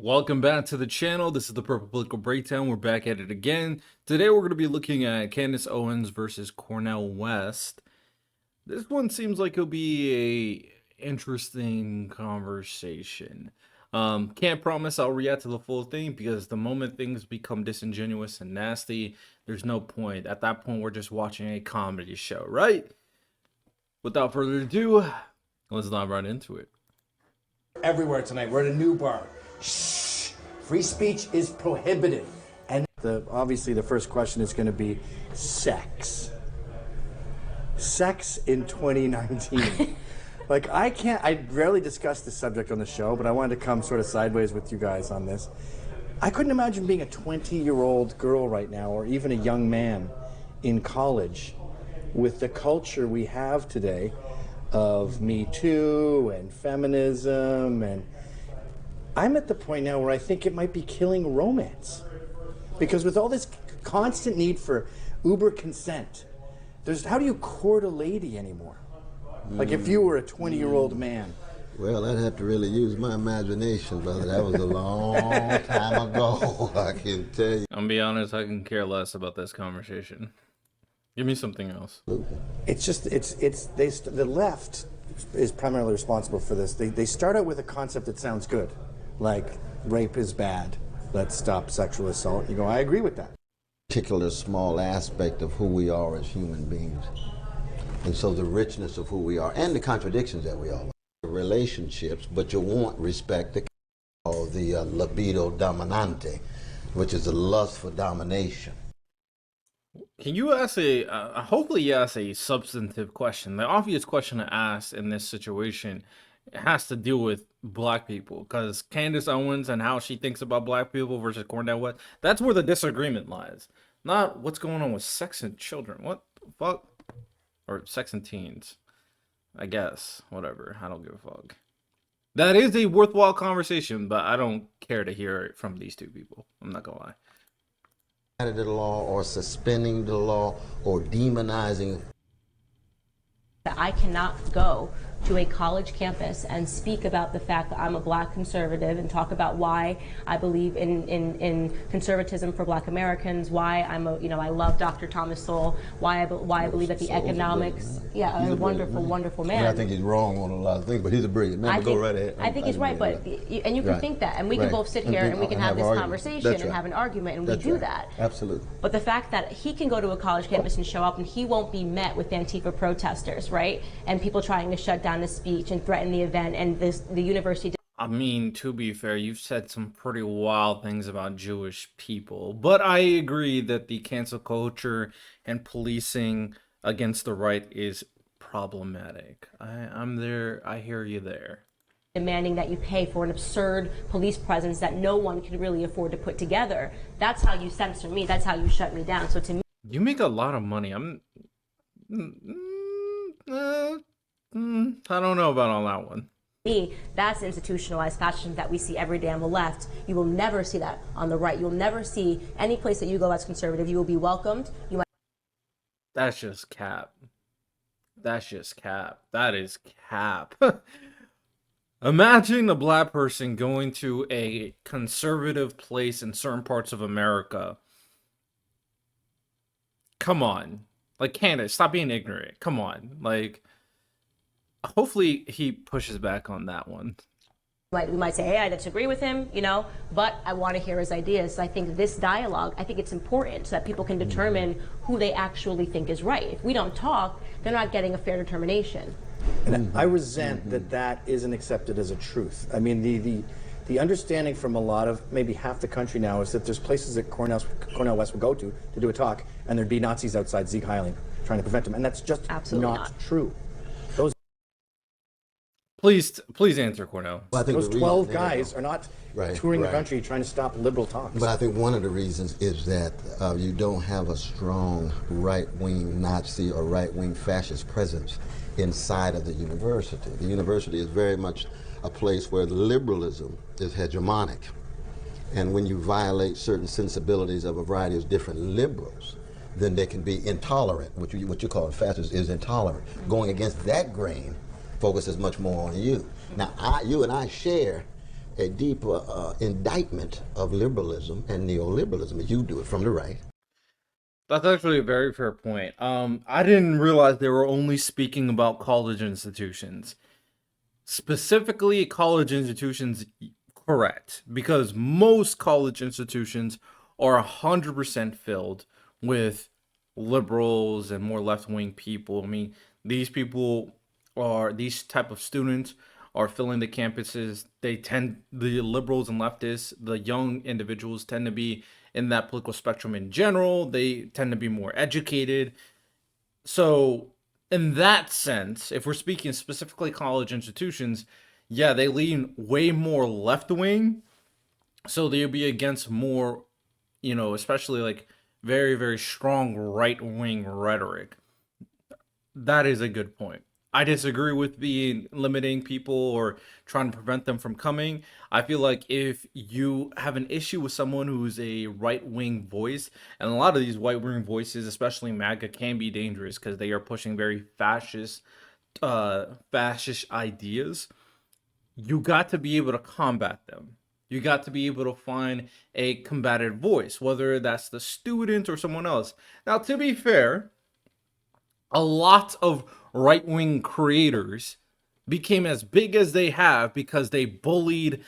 Welcome back to the channel. This is the Purple Political Breakdown. We're back at it again. Today we're going to be looking at Candace Owens versus Cornel West. This one seems like it'll be a interesting conversation. Can't promise I'll react to the full thing because the moment things become disingenuous and nasty, there's no point. At that point, we're just watching a comedy show, right? Without further ado, let's dive right into it. Everywhere tonight. We're at a new bar. Shh. Free speech is prohibited. And obviously the first question is going to be sex. Sex in 2019. I rarely discuss this subject on the show, but I wanted to come sort of sideways with you guys on this. I couldn't imagine being a 20-year-old girl right now, or even a young man in college, with the culture we have today of Me Too and feminism, and I'm at the point now where I think it might be killing romance. Because with all this constant need for uber consent, how do you court a lady anymore? Like if you were a 20-year-old man. Well, I'd have to really use my imagination, brother. That was a long time ago, I can tell you. I'll be honest, I can care less about this conversation. Give me something else. It's just, the left is primarily responsible for this. They start out with a concept that sounds good, like rape is bad, let's stop sexual assault. You go, I agree with that. Particular small aspect of who we are as human beings. And so the richness of who we are and the contradictions that we all are. Relationships, but you want respect, the libido dominante, which is a lust for domination. Can you ask hopefully you ask a substantive question? The obvious question to ask in this situation has to deal with black people, because Candace Owens and how she thinks about black people versus Cornel West, that's where the disagreement lies. Not what's going on with sex and children. What the fuck? Or sex and teens. I guess. Whatever. I don't give a fuck. That is a worthwhile conversation, but I don't care to hear it from these two people. I'm not gonna lie. The law, or suspending the law, or demonizing. I cannot go to a college campus and speak about the fact that I'm a black conservative and talk about why I believe in conservatism for black Americans, why I love Dr. Thomas Sowell, why I believe that the economics, a wonderful man. I think he's wrong on a lot of things, but he's a brilliant man. Go right ahead. I think he's right, but and you can think that, and we can both sit here and we can have this conversation and have an argument, and we do that. Absolutely. But the fact that he can go to a college campus and show up and he won't be met with Antifa protesters, right? And people trying to shut down the speech and threaten the event, and the university. I mean, to be fair, you've said some pretty wild things about Jewish people, but I agree that the cancel culture and policing against the right is problematic. I'm there. I hear you there. Demanding that you pay for an absurd police presence that no one can really afford to put together. That's how you censor me. That's how you shut me down. So to me, you make a lot of money. I don't know about all that one. That's institutionalized fascism that we see every day on the left. You will never see that on the right. You'll never see any place that you go as conservative. You will be welcomed. You might. That's just cap. That's just cap. That is cap. Imagine a black person going to a conservative place in certain parts of America. Come on. Like, Candace, stop being ignorant. Come on. Like, hopefully he pushes back on that one. We might say, hey, I disagree with him, but I want to hear his ideas. So I think this dialogue, I think it's important so that people can determine who they actually think is right. If we don't talk, they're not getting a fair determination. And I resent that isn't accepted as a truth. I mean, the understanding from a lot of, maybe half the country now, is that there's places that Cornel West would go to do a talk, and there'd be Nazis outside Sieg Heiling trying to prevent him, and that's just not true. Please answer, Cornel. Well, I think those 12 guys are not touring the country trying to stop liberal talks. But I think one of the reasons is that you don't have a strong right-wing Nazi or right-wing fascist presence inside of the university. The university is very much a place where liberalism is hegemonic. And when you violate certain sensibilities of a variety of different liberals, then they can be intolerant. What you call fascist is intolerant. Going against that grain focuses much more on you. Now, you and I share a deep indictment of liberalism and neoliberalism, as you do it from the right. That's actually a very fair point. I didn't realize they were only speaking about college institutions. Specifically, college institutions, correct, because most college institutions are 100% filled with liberals and more left-wing people. I mean, these type of students are filling the campuses. The liberals and leftists, the young individuals tend to be in that political spectrum in general. They tend to be more educated. So, in that sense, if we're speaking specifically college institutions, yeah, they lean way more left wing. So they'll be against more, especially like very, very strong right wing rhetoric. That is a good point. I disagree with being limiting people or trying to prevent them from coming. I feel like if you have an issue with someone who's a right wing voice, and a lot of these right wing voices, especially MAGA, can be dangerous because they are pushing very fascist ideas. You got to be able to combat them. You got to be able to find a combative voice, whether that's the student or someone else. Now, to be fair, a lot of right wing creators became as big as they have because they bullied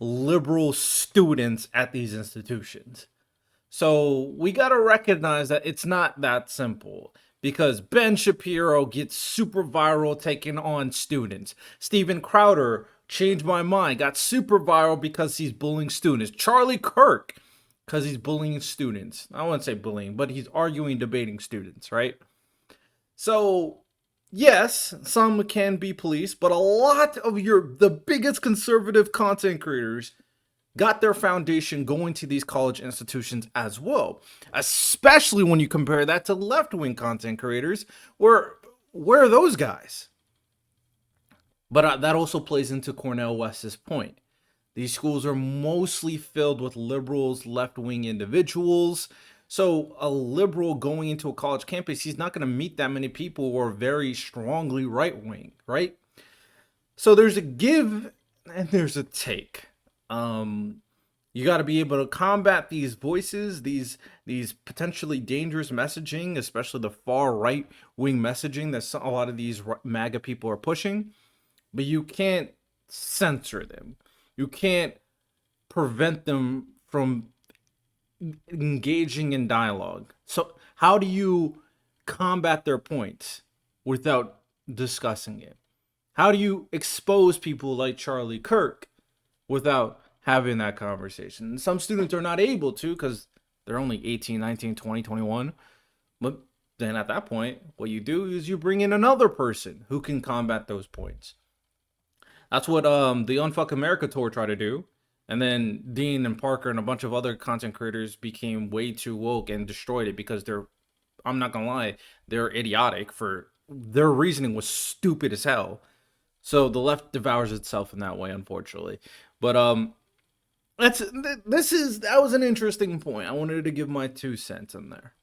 liberal students at these institutions. So we got to recognize that it's not that simple because Ben Shapiro gets super viral taking on students. Steven Crowder, changed my mind, got super viral because he's bullying students. Charlie Kirk, because he's bullying students. I wouldn't say bullying, but he's arguing, debating students, right? So, yes, some can be police, but a lot of the biggest conservative content creators got their foundation going to these college institutions as well. Especially when you compare that to left-wing content creators, where are those guys? But that also plays into Cornel West's point. These schools are mostly filled with liberals, left-wing individuals. So a liberal going into a college campus, he's not going to meet that many people who are very strongly right-wing, right? So there's a give and there's a take. You got to be able to combat these voices, these potentially dangerous messaging, especially the far right wing messaging that a lot of these MAGA people are pushing. But you can't censor them. You can't prevent them from engaging in dialogue. So how do you combat their points without discussing it? How do you expose people like Charlie Kirk without having that conversation? And some students are not able to because they're only 18, 19, 20, 21. But then at that point, what you do is you bring in another person who can combat those points. That's what the Unfuck America tour tried to do. And then Dean and Parker and a bunch of other content creators became way too woke and destroyed it because I'm not gonna lie, they're idiotic. For their reasoning was stupid as hell. So the left devours itself in that way, unfortunately. But that was an interesting point. I wanted to give my 2 cents in there.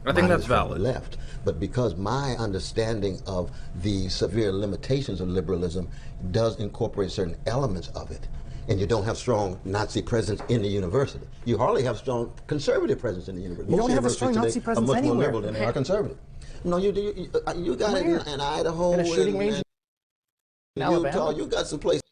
I think that's valid. Left, but because my understanding of the severe limitations of liberalism does incorporate certain elements of it, and you don't have strong Nazi presence in the university. You hardly have strong conservative presence in the university. You don't have a strong Nazi presence much anywhere. More liberal than they are conservative. No, you got it in Idaho, in a shooting range in Utah. Alabama. You got some places.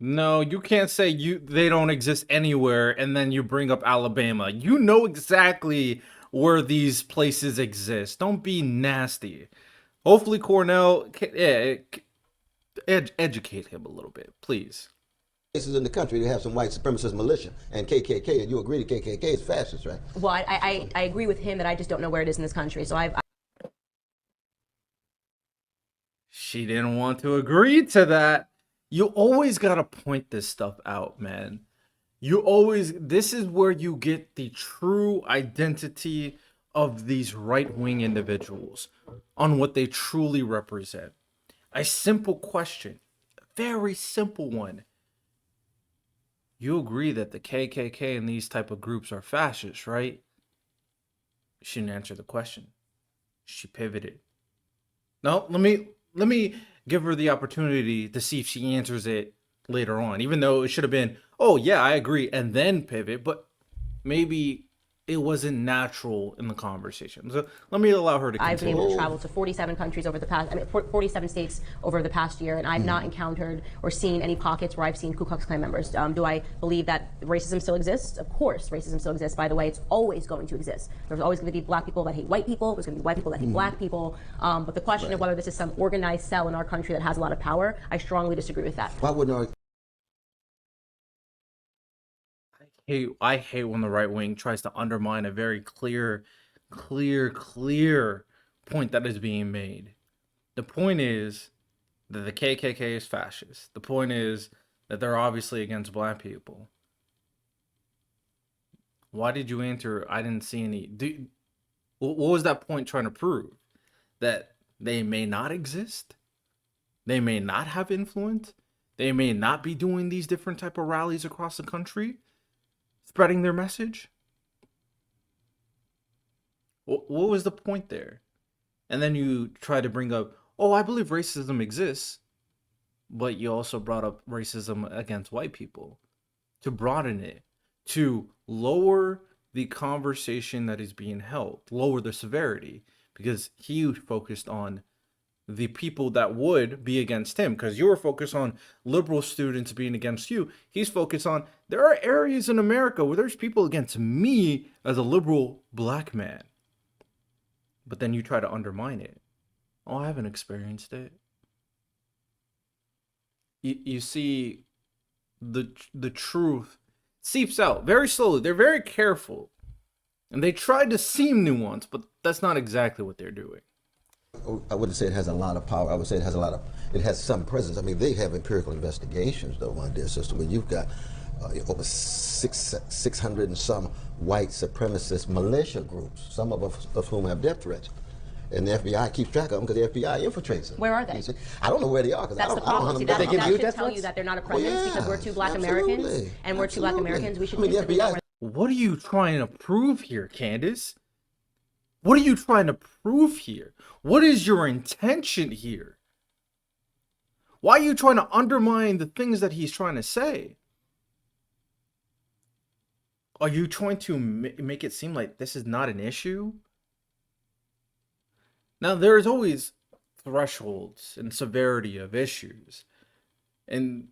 No, you can't say they don't exist anywhere and then you bring up Alabama. You know exactly where these places exist. Don't be nasty. Hopefully Cornel educate him a little bit, please. Places in the country that have some white supremacist militia and KKK, and you agree the KKK is fascist, right? Well, I agree with him that I just don't know where it is in this country. So She didn't want to agree to that. You always gotta point this stuff out, man. This is where you get the true identity of these right-wing individuals on what they truly represent. A simple question, a very simple one. You agree that the KKK and these type of groups are fascist, right? She didn't answer the question. She pivoted. No, let me give her the opportunity to see if she answers it later on, even though it should have been, oh yeah, I agree, and then pivot, but maybe it wasn't natural in the conversation. So let me allow her to I've been continue. able to travel to 47 countries over the past, 47 states over the past year, and I've not encountered or seen any pockets where I've seen Ku Klux Klan members. Do I believe that racism still exists? Of course, racism still exists. By the way, it's always going to exist. There's always going to be black people that hate white people. There's going to be white people that hate black people. But the question of whether this is some organized cell in our country that has a lot of power, I strongly disagree with that. Why wouldn't our I hate when the right wing tries to undermine a very clear point that is being made. The point is that the KKK is fascist. The point is that they're obviously against black people. Why did you answer? I didn't see any. What was that point trying to prove? That they may not exist? They may not have influence? They may not be doing these different type of rallies across the country? Spreading their message? What was the point there? And then you try to bring up, oh, I believe racism exists, but you also brought up racism against white people to broaden it, to lower the conversation that is being held, lower the severity, because he focused on the people that would be against him, because you were focused on liberal students being against you. He's focused on, there are areas in America where there's people against me as a liberal black man. But then you try to undermine it. Oh, I haven't experienced it. You see, the truth seeps out very slowly. They're very careful. And they try to seem nuanced, but that's not exactly what they're doing. I wouldn't say it has a lot of power. I would say it has some presence. I mean, they have empirical investigations, though, on their system, where you've got over 600 and some white supremacist militia groups, some of whom have death threats. And the FBI keeps track of them because the FBI infiltrates them. Where are they? I don't know where they are because I That's don't, the I don't problem. know See, them. that, give that you should death tell you threats? that they're not a Well, presence because we're two black Americans absolutely. and we're two black Americans. We should I mean, the instantly know FBI where What are you trying to prove here, Candace? What are you trying to prove here? What is your intention here? Why are you trying to undermine the things that he's trying to say? Are you trying to make it seem like this is not an issue? Now, there's always thresholds and severity of issues. And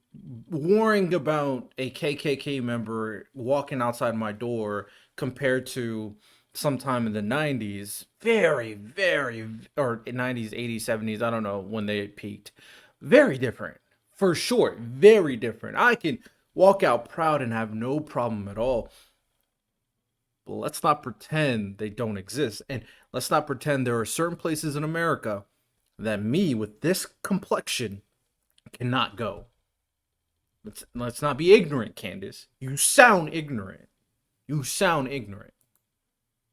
worrying about a KKK member walking outside my door compared to sometime in the 90s, or 90s, 80s, 70s, I don't know when they peaked. Very different. For sure, very different. I can walk out proud and have no problem at all. But let's not pretend they don't exist. And let's not pretend there are certain places in America that me with this complexion cannot go. Let's not be ignorant, Candace. You sound ignorant. You sound ignorant.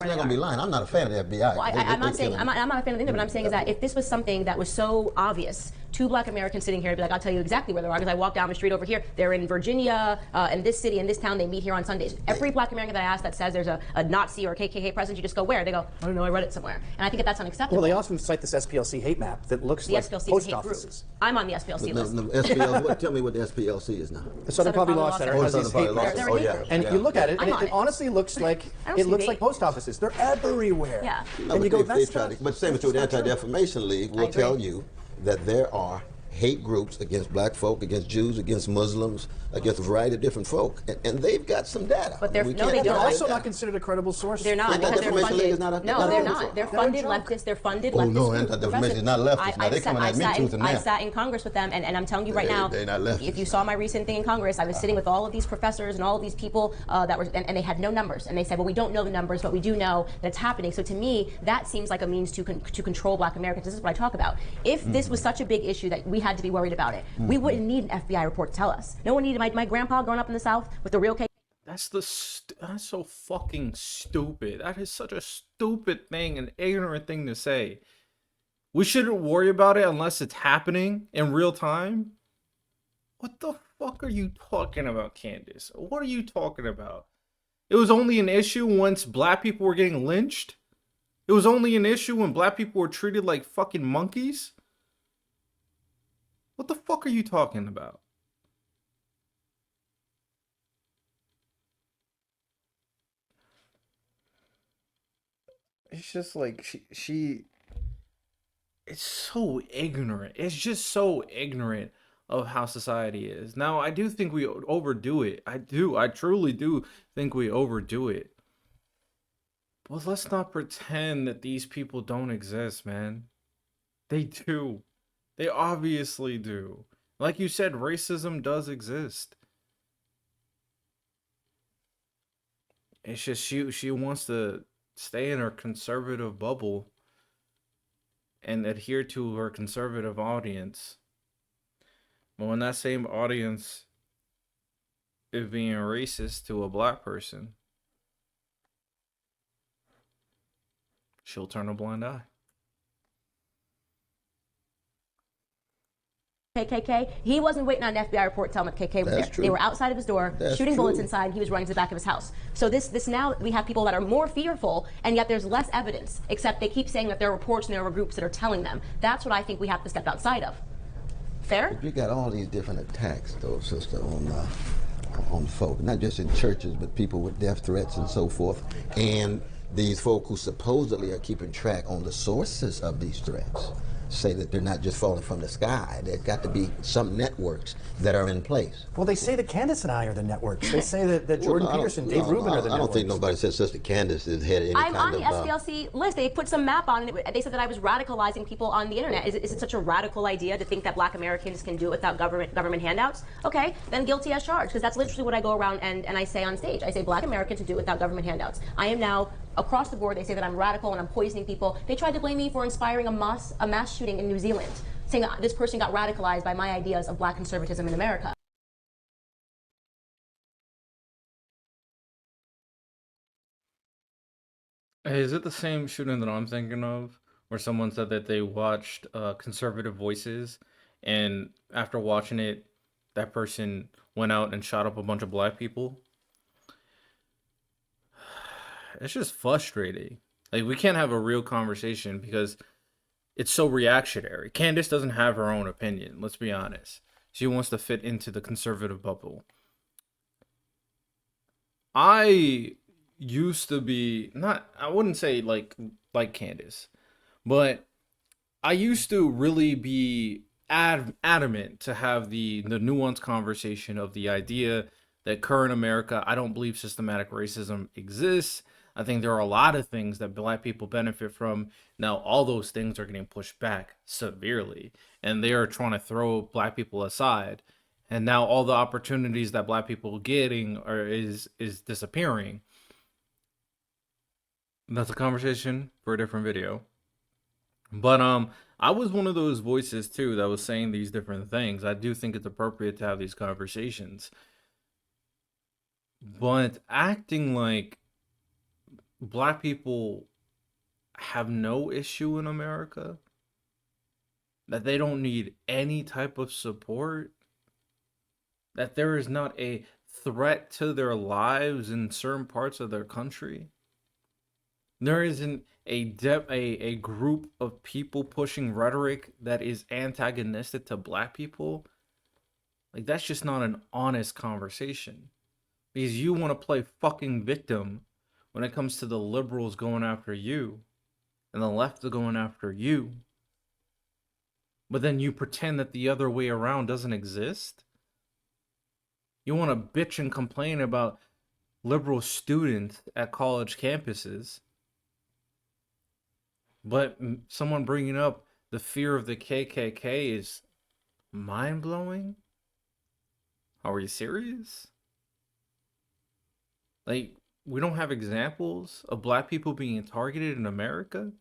I'm not going to be lying. I'm not a fan of the FBI. Well, I'm not saying I'm not a fan of the but I'm saying is that if this was something that was so obvious, two black Americans sitting here, I'd be like, I'll tell you exactly where they are because I walk down the street over here. They're in Virginia, in this city, in this town. They meet here on Sundays. Every black American that I ask that says there's a Nazi or a KKK presence, you just go, where? They go, I don't know, I read it somewhere. And I think that that's unacceptable. Well, they often cite this SPLC hate map that looks the like SPLC post is a hate group. offices. I'm on the SPLC list. Tell me what the SPLC is now. The Southern Poverty Law Center has these hate Law maps. Center. Oh, yeah. And you look at it, and it honestly looks like I don't see hate. post offices. They're everywhere. Yeah. No, And you but go, that's but same as with the Anti-Defamation League will agree. tell you that there are hate groups against black folk, against Jews, against Muslims, against a variety of different folk, and they've got some data. But they're- We no, can't they They're don't. deny also that. not considered a credible source. They're not because they're Anti-Defamation League funded. is not a- No, not a they're credible not. source. They're They're a funded joke. leftists. They're funded Oh, leftists. no, group. Anti-Defamation is not leftist. Now, they're coming at me tooth and I nail. sat in Congress with them, and I'm telling you right now, They're not leftists. if you saw my recent thing in Congress, I was sitting with all of these professors and all of these people that were, and they had no numbers, and they said, well, we don't know the numbers, but we do know that it's happening. So to me, that seems like a means to control black Americans. This is what I talk about. If this was such a big issue that we had to be worried about it, we wouldn't need an FBI report to tell us. No one needed my grandpa growing up in the South with the real case. That's so fucking stupid. That is such a stupid thing, an ignorant thing to say. We shouldn't worry about it unless it's happening in real time. What the fuck are you talking about, Candace? What are you talking about? It was only an issue once black people were getting lynched. It was only an issue when black people were treated like fucking monkeys. What the fuck are you talking about? it's just like she it's so ignorant. It's just so ignorant of how society is. Now, I do think we overdo it. I do. I truly do think we overdo it. But let's not pretend that these people don't exist, man. They do. They obviously do. Like you said, racism does exist. It's just she wants to stay in her conservative bubble and adhere to her conservative audience. But when that same audience is being racist to a black person, she'll turn a blind eye. KKK. He wasn't waiting on an FBI report to tell him that KKK was That's there. true. They were outside of his door, That's shooting bullets true. inside, and he was running to the back of his house. So this now we have people that are more fearful, and yet there's less evidence, except they keep saying that there are reports and there are groups that are telling them. That's what I think we have to step outside of. Fair? You got all these different attacks, though, sister, on folk, not just in churches, but people with death threats and so forth. And these folk who supposedly are keeping track on the sources of these threats say that they're not just falling from the sky. There's got to be some networks that are in place. Well, they say that Candace and I are the networks. They say that Jordan Peterson, Dave Rubin are the networks. I don't think nobody said Sister Candace has had any I'm kind on the SPLC list. They put some map on it. They said that I was radicalizing people on the internet. Is it such a radical idea to think that black Americans can do it without government handouts? Okay, then guilty as charged, because that's literally what I go around and I say on stage. I say black Americans to do it without government handouts. I am now across the board. They say that I'm radical and I'm poisoning people. They tried to blame me for inspiring a mass shooting in New Zealand, saying that this person got radicalized by my ideas of black conservatism in America. Hey, is it the same shooting that I'm thinking of, where someone said that they watched Conservative Voices, and after watching it, that person went out and shot up a bunch of black people? It's just frustrating. Like, we can't have a real conversation because it's so reactionary. Candace doesn't have her own opinion, let's be honest. She wants to fit into the conservative bubble. I used to be not I wouldn't say like Candace, but I used to really be adamant to have the nuanced conversation of the idea that current America, I don't believe systematic racism exists. I think there are a lot of things that black people benefit from. Now, all those things are getting pushed back severely, and they are trying to throw black people aside. And now all the opportunities that black people are getting is disappearing. That's a conversation for a different video. But I was one of those voices too that was saying these different things. I do think it's appropriate to have these conversations. But acting like black people have no issue in America, that they don't need any type of support, that there is not a threat to their lives in certain parts of their country. There isn't a group of people pushing rhetoric that is antagonistic to black people. Like, that's just not an honest conversation. Because you want to play fucking victim when it comes to the liberals going after you and the left are going after you. But then you pretend that the other way around doesn't exist. You want to bitch and complain about liberal students at college campuses. But someone bringing up the fear of the KKK is mind-blowing? Are you serious? Like, we don't have examples of black people being targeted in America?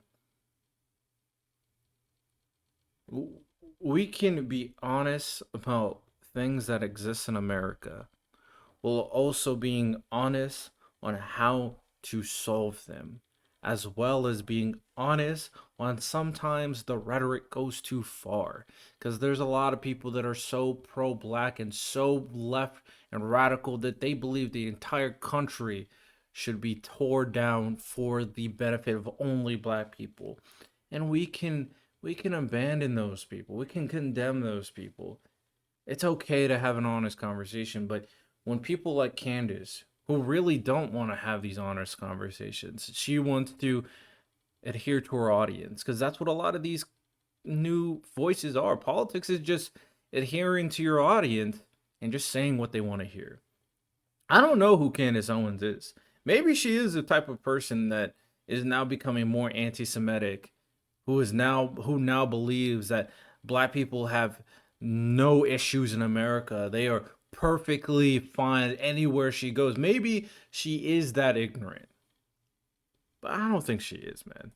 We can be honest about things that exist in America, while also being honest on how to solve them, as well as being honest on sometimes the rhetoric goes too far. Because there's a lot of people that are so pro-black and so left and radical that they believe the entire country should be torn down for the benefit of only black people. And we can abandon those people. We can condemn those people. It's okay to have an honest conversation, but when people like Candace, who really don't want to have these honest conversations, she wants to adhere to her audience, because that's what a lot of these new voices are. Politics is just adhering to your audience and just saying what they want to hear. I don't know who Candace Owens is. Maybe she is the type of person that is now becoming more anti-Semitic, who now believes that black people have no issues in America. They are perfectly fine anywhere she goes. Maybe she is that ignorant. But I don't think she is, man.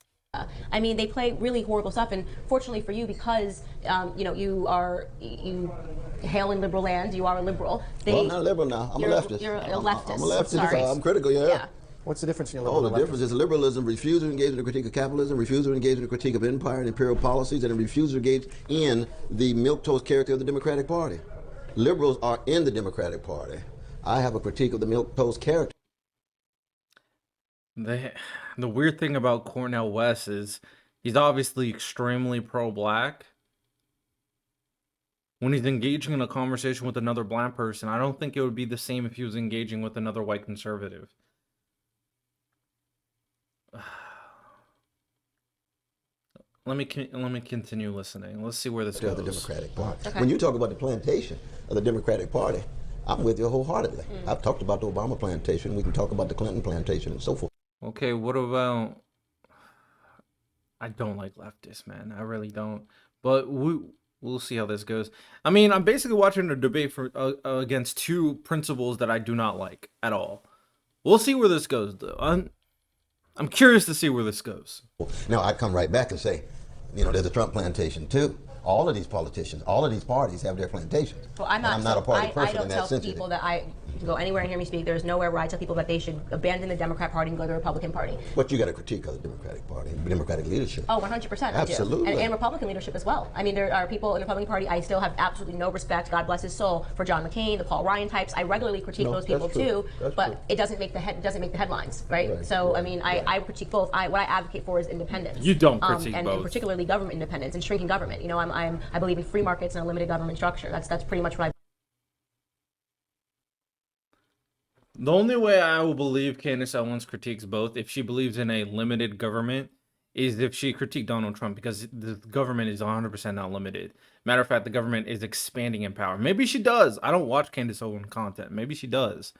I mean, they play really horrible stuff, and fortunately for you, because you hail in liberal land, you are a liberal. Well, I'm not a liberal now. I'm a leftist. You're a leftist. I'm a leftist. Sorry. I'm critical, yeah. What's the difference in your Oh, liberal the difference is liberalism refuses to engage in the critique of capitalism, refuses to engage in the critique of empire and imperial policies, and it refuses to engage in the milquetoast character of the Democratic Party. Liberals are in the Democratic Party. I have a critique of the milquetoast character. The weird thing about Cornel West is he's obviously extremely pro-black. When he's engaging in a conversation with another black person, I don't think it would be the same if he was engaging with another white conservative. Let me continue listening. Let's see where this goes. The Democratic Party. Okay. When you talk about the plantation of the Democratic Party, I'm with you wholeheartedly. I've talked about the Obama plantation. We can talk about the Clinton plantation and so forth. Okay, what about... I don't like leftists, man. I really don't. But we'll see how this goes. I mean, I'm basically watching a debate for against two principles that I do not like at all. We'll see where this goes, though. I'm curious to see where this goes. Now, I come right back and say, there's a Trump plantation, too. All of these politicians, all of these parties have their plantations. Well, I'm not a party person in that sense. I don't tell people that you can go anywhere and hear me speak. There's nowhere where I tell people that they should abandon the Democrat Party and go to the Republican Party. But you got a critique of the Democratic Party, Democratic leadership. Oh, 100%. Absolutely. I do. And Republican leadership as well. I mean, there are people in the Republican Party I still have absolutely no respect, God bless his soul, for John McCain, the Paul Ryan types. I regularly critique those people too, but it doesn't make the headlines, right? So, I mean, I critique both. What I advocate for is independence. You don't critique both. And particularly government independence and shrinking government. I believe in free markets and a limited government structure. That's pretty much what I. The only way I will believe Candace Owens critiques both, if she believes in a limited government, is if she critiqued Donald Trump, because the government is 100% not limited. Matter of fact, the government is expanding in power. Maybe she does. I don't watch Candace Owens content. Maybe she does.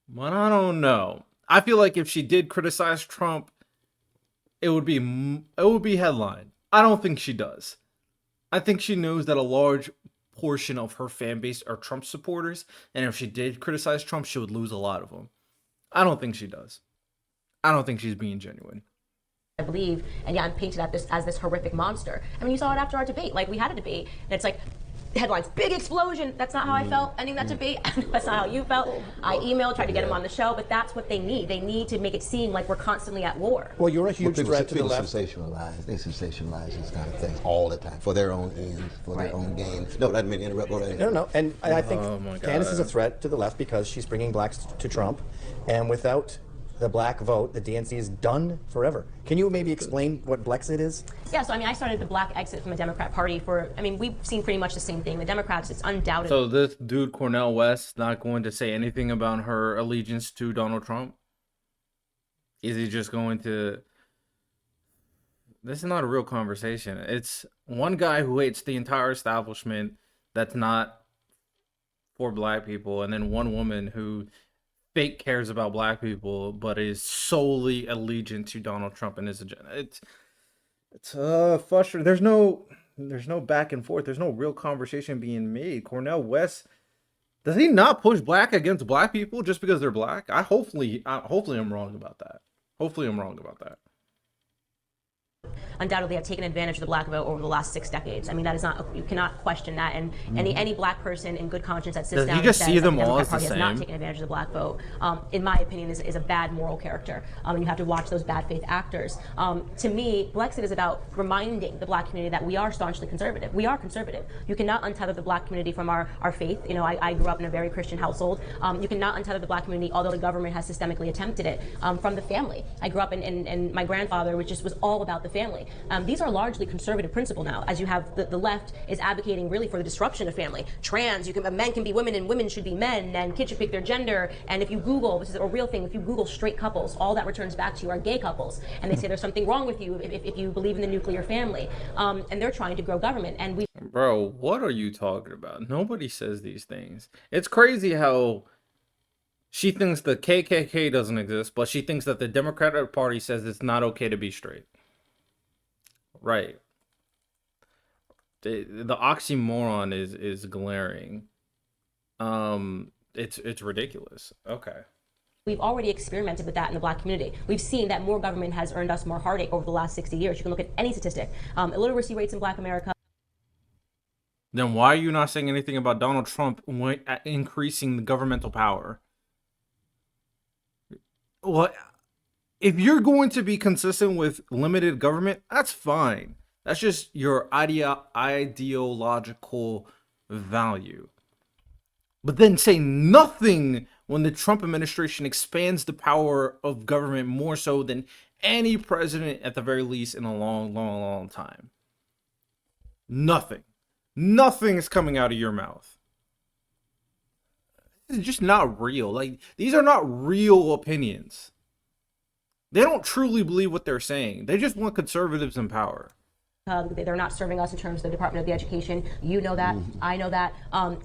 But I don't know. I feel like if she did criticize Trump, it would be headline. I don't think she does. I think she knows that a large portion of her fan base are Trump supporters, and if she did criticize Trump, she would lose a lot of them. I don't think she does. I don't think she's being genuine. I believe, and yeah, I'm painted as this horrific monster. I mean, you saw it after our debate. Like, we had a debate, and it's like, headlines, big explosion. That's not how I felt ending that debate. That's not how you felt. I emailed, tried to get him on the show, but that's what they need. They need to make it seem like we're constantly at war. Well, you're a huge threat to the left. They sensationalize these kind of things all the time for their own ends, for their own gain. No, I didn't mean to interrupt. No. And I think Candace is a threat to the left because she's bringing blacks to Trump, and without the black vote, the DNC is done forever. Can you maybe explain what Blexit is? Yeah, so I mean, I started the black exit from the Democrat Party we've seen pretty much the same thing. The Democrats, it's undoubted. So this dude, Cornel West, not going to say anything about her allegiance to Donald Trump? Is he just going to... This is not a real conversation. It's one guy who hates the entire establishment that's not for black people, and then one woman who fake cares about black people but is solely allegiant to Donald Trump and his agenda. It's frustrating. There's no back and forth. There's no real conversation being made. Cornel West, does he not push black against black people just because they're black? Hopefully I'm wrong about that. Undoubtedly have taken advantage of the black vote over the last 6 decades. I mean, that is not, you cannot question that. And any black person in good conscience that sits down and says that the Democrat Party has not taken advantage of the black vote, in my opinion, is a bad moral character. And you have to watch those bad faith actors. To me, Blexit is about reminding the black community that we are staunchly conservative. We are conservative. You cannot untether the black community from our faith. I grew up in a very Christian household. You cannot untether the black community, although the government has systemically attempted it, from the family. I grew up in my grandfather, which just was all about the family. These are largely conservative principles now, as you have the left is advocating really for the disruption of family. Trans, men can be women and women should be men, and kids should pick their gender. And if you Google, this is a real thing, if you Google straight couples, all that returns back to you are gay couples. And they say there's something wrong with you if you believe in the nuclear family. And they're trying to grow government. And we Bro, what are you talking about? Nobody says these things. It's crazy how she thinks the KKK doesn't exist, but she thinks that the Democratic Party says it's not okay to be straight. Right. The oxymoron is glaring. It's ridiculous. Okay. We've already experimented with that in the Black community. We've seen that more government has earned us more heartache over the last 60 years. You can look at any statistic. Illiteracy rates in Black America. Then why are you not saying anything about Donald Trump increasing the governmental power? Well, if you're going to be consistent with limited government, that's fine. That's just your ideological value. But then say nothing when the Trump administration expands the power of government more so than any president, at the very least, in a long, long, long time. Nothing. Nothing is coming out of your mouth. It's just not real. Like, these are not real opinions. They don't truly believe what they're saying. They just want conservatives in power. They're not serving us in terms of the Department of the Education. You know that. I know that.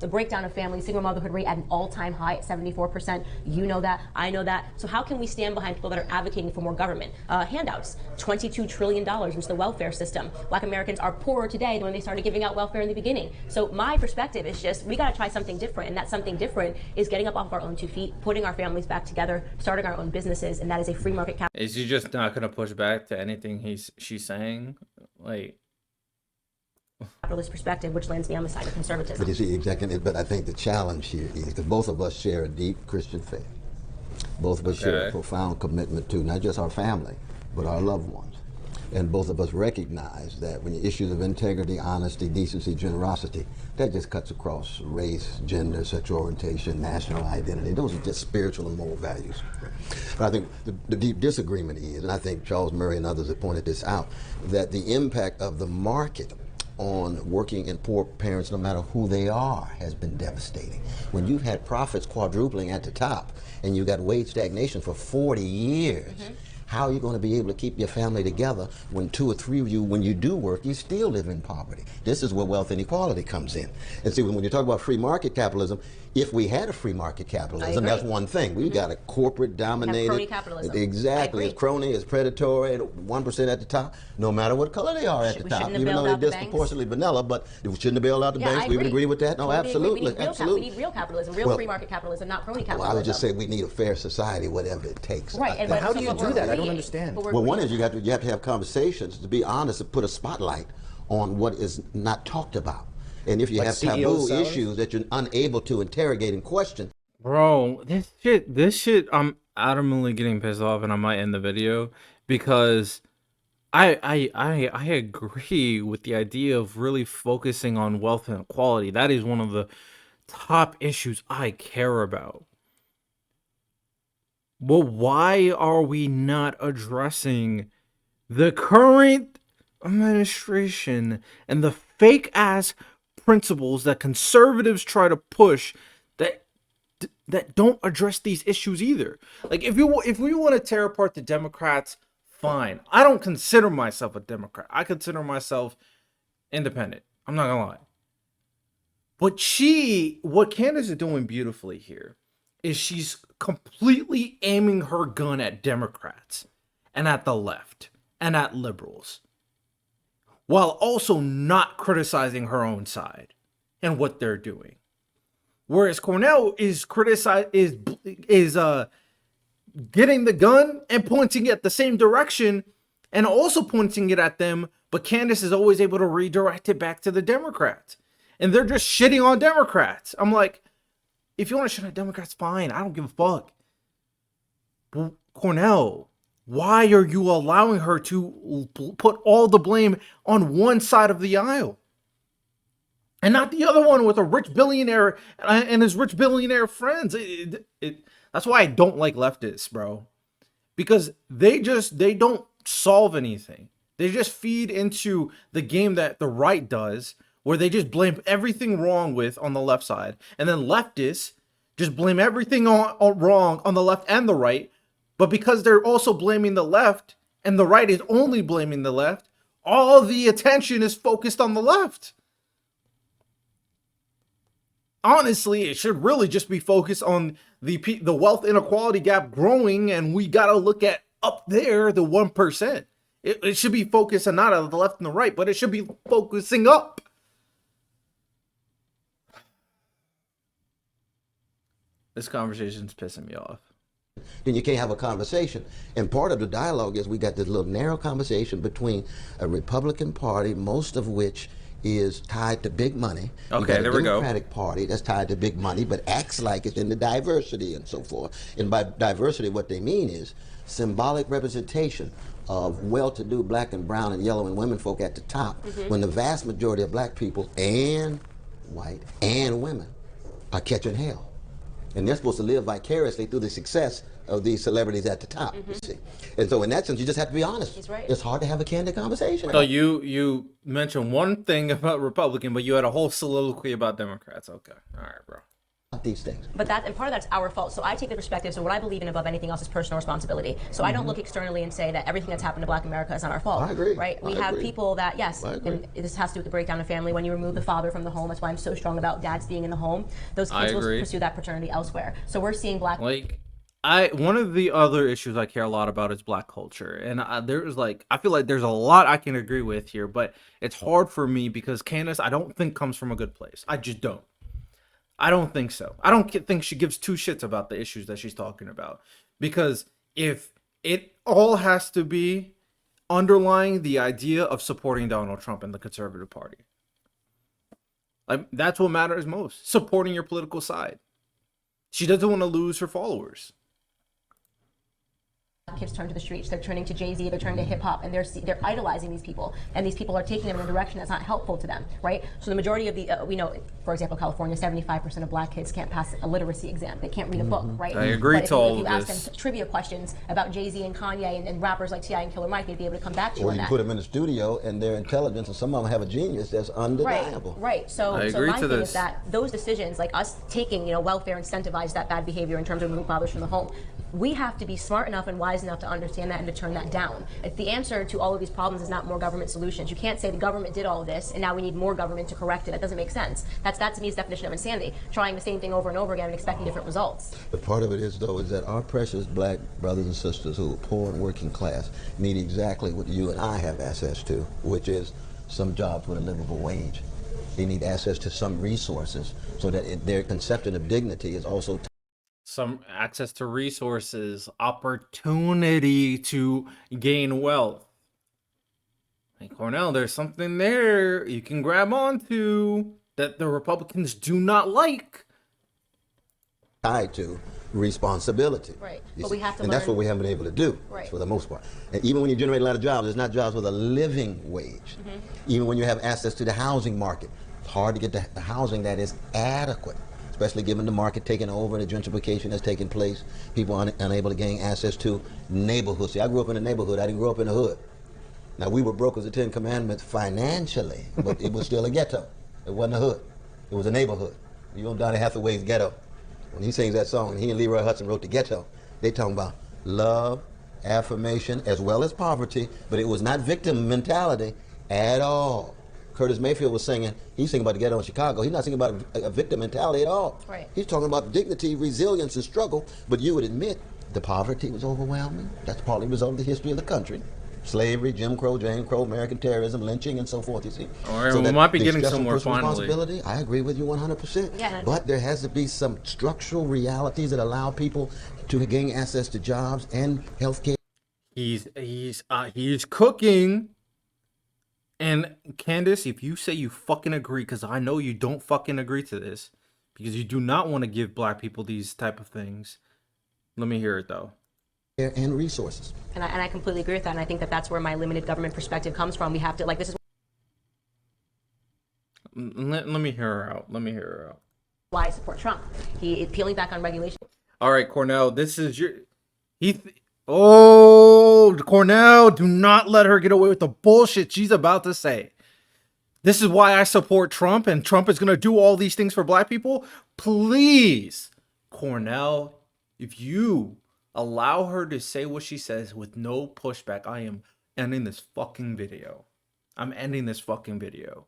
The breakdown of family, single motherhood rate at an all-time high at 74%. You know that. I know that. So how can we stand behind people that are advocating for more government? Handouts, $22 trillion into the welfare system. Black Americans are poorer today than when they started giving out welfare in the beginning. So my perspective is just, we got to try something different. And that something different is getting up off of our own 2 feet, putting our families back together, starting our own businesses. And that is a free market Is he just not going to push back to anything she's saying? Like, capitalist perspective, which lands me on the side of conservatism. But you see, exactly. But I think the challenge here is that both of us share a deep Christian faith. Both of us share a profound commitment to not just our family, but our loved ones. And both of us recognize that when the issues of integrity, honesty, decency, generosity, that just cuts across race, gender, sexual orientation, national identity. Those are just spiritual and moral values. But I think the deep disagreement is, and I think Charles Murray and others have pointed this out, that the impact of the market on working and poor parents, no matter who they are, has been devastating. When you've had profits quadrupling at the top and you got wage stagnation for 40 years, how are you going to be able to keep your family together when 2 or 3 of you, when you do work, you still live in poverty? This is where wealth inequality comes in. And see, when you talk about free market capitalism, if we had a free market capitalism, that's one thing. We've got a corporate dominated. Crony capitalism. Exactly. It's crony, it's predatory, 1% at the top, no matter what color they are at the top, even though they're disproportionately vanilla, but shouldn't have bailed out the banks. We would agree with that? No, absolutely. We need real capitalism, real free market capitalism, not crony capitalism. Well, I would just say we need a fair society, whatever it takes. Right. And how do you do that? I don't understand. Well, one is you have to have conversations, to be honest, and put a spotlight on what is not talked about. And if you have taboo issues that you're unable to interrogate and question. Bro, this shit, I'm adamantly getting pissed off, and I might end the video because I agree with the idea of really focusing on wealth inequality. That is one of the top issues I care about. But why are we not addressing the current administration and the fake ass principles that conservatives try to push that don't address these issues either? Like, if we want to tear apart the Democrats, fine. I don't consider myself a Democrat. I consider myself independent. I'm not gonna lie. But what Candace is doing beautifully here is she's completely aiming her gun at Democrats and at the left and at liberals, while also not criticizing her own side and what they're doing. Whereas Cornel is getting the gun and pointing it the same direction and also pointing it at them, but Candace is always able to redirect it back to the Democrats. And they're just shitting on Democrats. I'm like, if you want to shit on Democrats, fine. I don't give a fuck. But Cornel, why are you allowing her to put all the blame on one side of the aisle and not the other one with a rich billionaire and his rich billionaire friends? That's why I don't like leftists, bro, because they don't solve anything. They just feed into the game that the right does, where they just blame everything wrong with on the left side, and then leftists just blame everything on wrong on the left and the right. But because they're also blaming the left, and the right is only blaming the left, all the attention is focused on the left. Honestly, it should really just be focused on the wealth inequality gap growing, and we gotta look at up there, the 1%. It should be focused on not on the left and the right, but it should be focusing up. This conversation's pissing me off. Then you can't have a conversation. And part of the dialogue is we got this little narrow conversation between a Republican Party, most of which is tied to big money. Okay, there we go. Democratic Party that's tied to big money, but acts like it's in the diversity and so forth. And by diversity, what they mean is symbolic representation of well-to-do black and brown and yellow and women folk at the top, when the vast majority of black people and white and women are catching hell. And they're supposed to live vicariously through the success of these celebrities at the top, you see. And so in that sense, you just have to be honest. He's right. It's hard to have a candid conversation. So you mentioned one thing about Republican, but you had a whole soliloquy about Democrats. Okay. All right, bro. These things. But part of that's our fault. So I take the perspective, so what I believe in above anything else is personal responsibility. So I don't look externally and say that everything that's happened to black America is not our fault. I agree. Right? We have people that, yes, and this has to do with the breakdown of family. When you remove the father from the home, that's why I'm so strong about dads being in the home. Those kids will pursue that paternity elsewhere. So we're seeing black... One of the other issues I care a lot about is black culture. And I feel like there's a lot I can agree with here, but it's hard for me because Candace, I don't think comes from a good place. I just don't. I don't think so. I don't think she gives two shits about the issues that she's talking about. Because if it all has to be underlying the idea of supporting Donald Trump and the conservative party. Like, that's what matters most. Supporting your political side. She doesn't want to lose her followers. Kids turn to the streets, they're turning to Jay-Z, they're turning to hip-hop, and they're idolizing these people, and these people are taking them in a direction that's not helpful to them, right? So the majority of the, we know, for example, California, 75% of black kids can't pass a literacy exam. They can't read a book, right? I agree to all of this. If you ask them trivia questions about Jay-Z and Kanye and rappers like T.I. and Killer Mike, they'd be able to come back to you on that. Or you put them in the studio and their intelligence, and some of them have a genius that's undeniable. Right. So I agree my to thing this. is that those decisions, like us taking, welfare incentivize that bad behavior in terms of removing fathers from the home, we have to be smart enough and wise enough to understand that and to turn that down. If the answer to all of these problems is not more government solutions, you can't say the government did all of this and now we need more government to correct it. That doesn't make sense. That to me is the definition of insanity, trying the same thing over and over again and expecting different results. But part of it is, though, is that our precious black brothers and sisters who are poor and working class need exactly what you and I have access to, which is some jobs with a livable wage. They need access to some resources so that their conception of dignity is also some access to resources, opportunity to gain wealth. Hey, Cornel, there's something there you can grab onto that the Republicans do not like. tied to responsibility. Right. But we have to and that's what we haven't been able to do, right, for the most part. And even when you generate a lot of jobs, it's not jobs with a living wage. Even when you have access to the housing market, it's hard to get the housing that is adequate, especially given the market taking over and the gentrification that's taking place. People are unable to gain access to neighborhoods. See, I grew up in a neighborhood. I didn't grow up in the hood. Now, we were broke as the Ten Commandments financially, but it was still a ghetto. It wasn't a hood. It was a neighborhood. You know Donny Hathaway's Ghetto. When he sings that song, he and Leroy Hudson wrote the Ghetto. They talking about love, affirmation, as well as poverty, but it was not victim mentality at all. Curtis Mayfield was singing, he's singing about the ghetto in Chicago. He's not singing about a victim mentality at all. Right. He's talking about dignity, resilience, and struggle, but you would admit the poverty was overwhelming. That's partly a result of the history of the country. Slavery, Jim Crow, American terrorism, lynching, and so forth, you see. All right, So we that might be the getting stress on somewhere personal finally. responsibility, I agree with you 100%. Yeah. But there has to be some structural realities that allow people to gain access to jobs and health care. He's cooking. And Candace, if you say you fucking agree, because I know you don't fucking agree to this, because you do not want to give black people these type of things. Let me hear it though. And resources. And I completely agree with that, and I think that that's where my limited government perspective comes from. We have to, like, this is Let me hear her out. Let me hear her out. why I support Trump. He peeling back on regulation. All right, Cornel, this is your... Oh, Cornell, do not let her get away with the bullshit she's about to say. This is why I support Trump, and Trump is going to do all these things for black people. Please, Cornell, if you allow her to say what she says with no pushback, I am ending this fucking video. I'm ending this fucking video.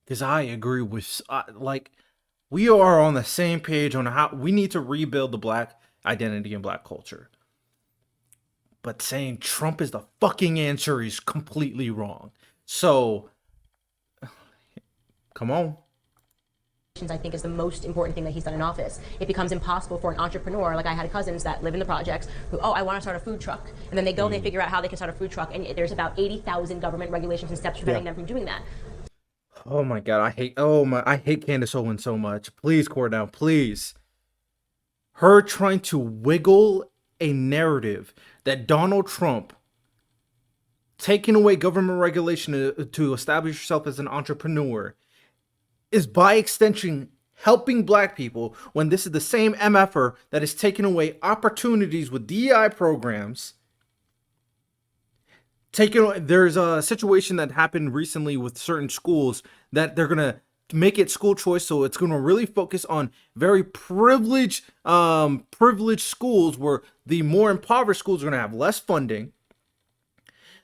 Because I agree with, like, we are on the same page on how we need to rebuild the black identity and black culture. But saying Trump is the fucking answer is completely wrong. So, come on. I think is the most important thing that he's done in office. It becomes impossible for an entrepreneur, like I had cousins that live in the projects who, oh, I want to start a food truck. And then they go and they figure out how they can start a food truck. And there's about 80,000 government regulations and steps preventing them from doing that. Oh my god, I hate Candace Owens so much. Please, Cornell, please. Her trying to wiggle a narrative that Donald Trump taking away government regulation to establish yourself as an entrepreneur is by extension helping black people, when this is the same MFer that is taking away opportunities with DEI programs. There's a situation that happened recently with certain schools that they're gonna make it school choice, so it's gonna really focus on very privileged schools, where the more impoverished schools are gonna have less funding.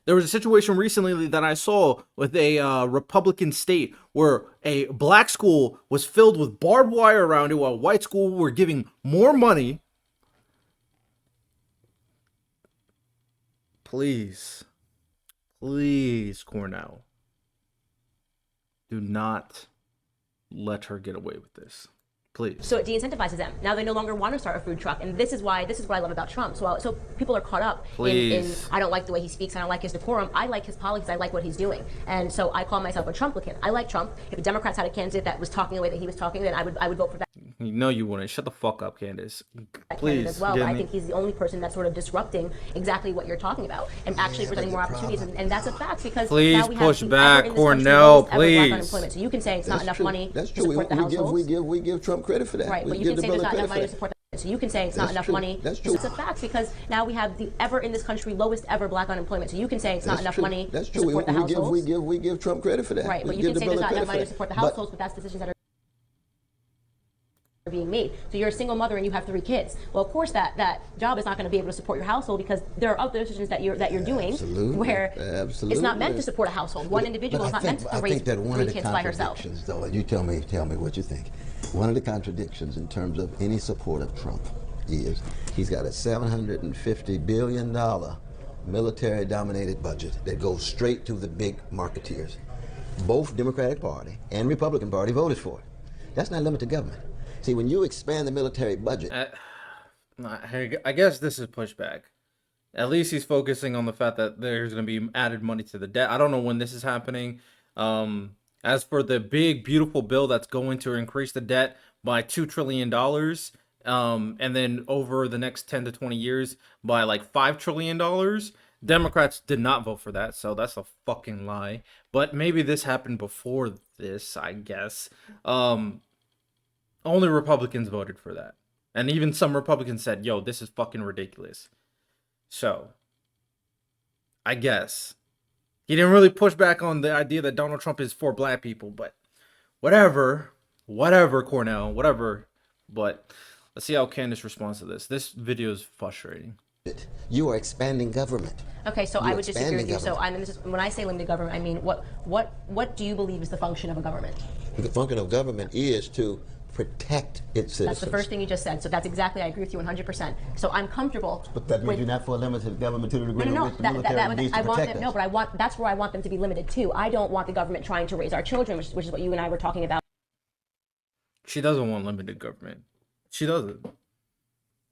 There was a situation recently that I saw with a Republican state where a black school was filled with barbed wire around it, while a white school were giving more money. Please, Cornell, do not let her get away with this. Please. So it de-incentivizes them. Now they no longer want to start a food truck, and this is what I love about Trump. So people are caught up in I don't like the way he speaks, I don't like his decorum. I like his policies, I like what he's doing, and so I call myself a Trumplican. I like Trump. If the Democrats had a candidate that was talking the way that he was talking, then I would vote for that. No, you wouldn't. Shut the fuck up, Candace. Please. As well, but I think he's the only person that's sort of disrupting exactly what you're talking about and actually presenting more opportunities, and that's a fact, because please now we push have back, Cornel. Please. Unemployment. So you can say it's not enough money That's to true. support the households. We give Trump credit for that. Right, but you can say there's not enough money to support that. So you can say it's not enough money. That's true. It's a fact, because now we have the ever in this country lowest ever black unemployment. So you can say it's not enough money to support the households. We give Trump credit for that. Right, but you can say there's not enough money to support the households, but that's decisions that are being made. So you're a single mother and you have 3 kids. Well, of course that job is not going to be able to support your household, because there are other decisions that you're doing where it's not meant to support a household. One individual is not meant to raise 3 kids by herself. Though, you tell me what you think. One of the contradictions in terms of any support of Trump is he's got a $750 billion military-dominated budget that goes straight to the big marketeers. Both Democratic Party and Republican Party voted for it. That's not limited government. See, when you expand the military budget... I guess this is pushback. At least he's focusing on the fact that there's going to be added money to the debt. I don't know when this is happening. As for the big, beautiful bill that's going to increase the debt by $2 trillion, and then over the next 10 to 20 years by like $5 trillion, Democrats did not vote for that, so that's a fucking lie. But maybe this happened before this, I guess. Only Republicans voted for that. And even some Republicans said, yo, this is fucking ridiculous. So, I guess. He didn't really push back on the idea that Donald Trump is for black people, but whatever, Cornell, whatever. But let's see how Candace responds to this. This video is frustrating. You are expanding government. Okay, so I would disagree with you. So when I say limited government, I mean what do you believe is the function of a government? The function of government is to protect its citizens. That's the first thing you just said. So that's exactly, I agree with you 100%. So I'm comfortable. But that means you're not for a limited government to the degree to which the military needs to protect us. No, but that's where I want them to be limited too. I don't want the government trying to raise our children, which is what you and I were talking about. She doesn't want limited government. She doesn't.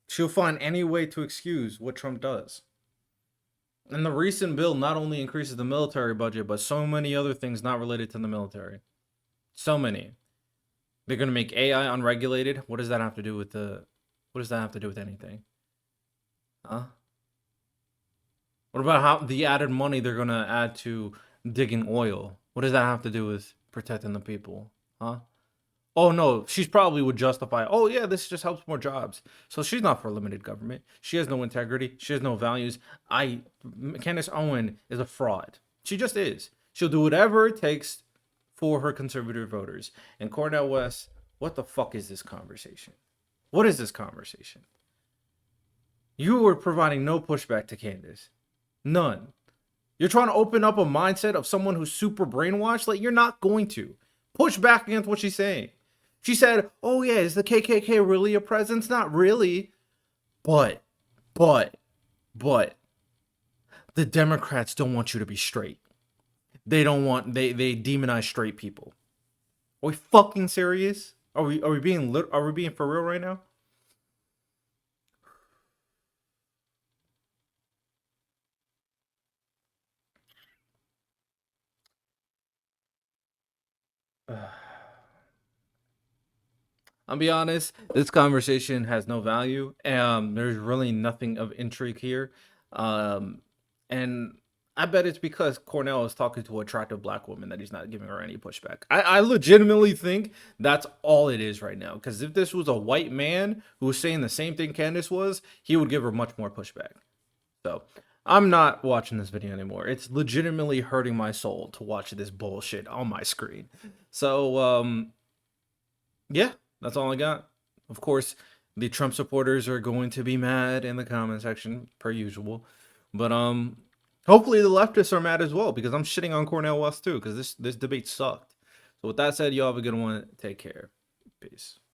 She'll find any way to excuse what Trump does. And the recent bill not only increases the military budget, but so many other things not related to the military. So many. They're gonna make AI unregulated. What does that have to do with anything? Huh? What about how the added money they're gonna add to digging oil? What does that have to do with protecting the people? Huh? Oh no, she's probably would justify, oh yeah, this just helps more jobs. So she's not for limited government. She has no integrity. She has no values. Candace Owen is a fraud. She just is. She'll do whatever it takes for her conservative voters. And Cornel West, what the fuck is this conversation? What is this conversation? You were providing no pushback to Candace. None. You're trying to open up a mindset of someone who's super brainwashed. Like, you're not going to push back against what she's saying. She said, oh yeah, is the KKK really a presence? Not really. But, the Democrats don't want you to be straight. They don't want, they demonize straight people. Are we fucking serious? Are we being for real right now? I'll be honest, this conversation has no value. There's really nothing of intrigue here. And I bet it's because Cornel is talking to an attractive black woman that he's not giving her any pushback. I legitimately think that's all it is right now. Because if this was a white man who was saying the same thing Candace was, he would give her much more pushback. So I'm not watching this video anymore. It's legitimately hurting my soul to watch this bullshit on my screen. So, yeah, that's all I got. Of course, the Trump supporters are going to be mad in the comment section, per usual. But hopefully the leftists are mad as well, because I'm shitting on Cornel West too, because this debate sucked. So with that said, y'all have a good one. Take care. Peace.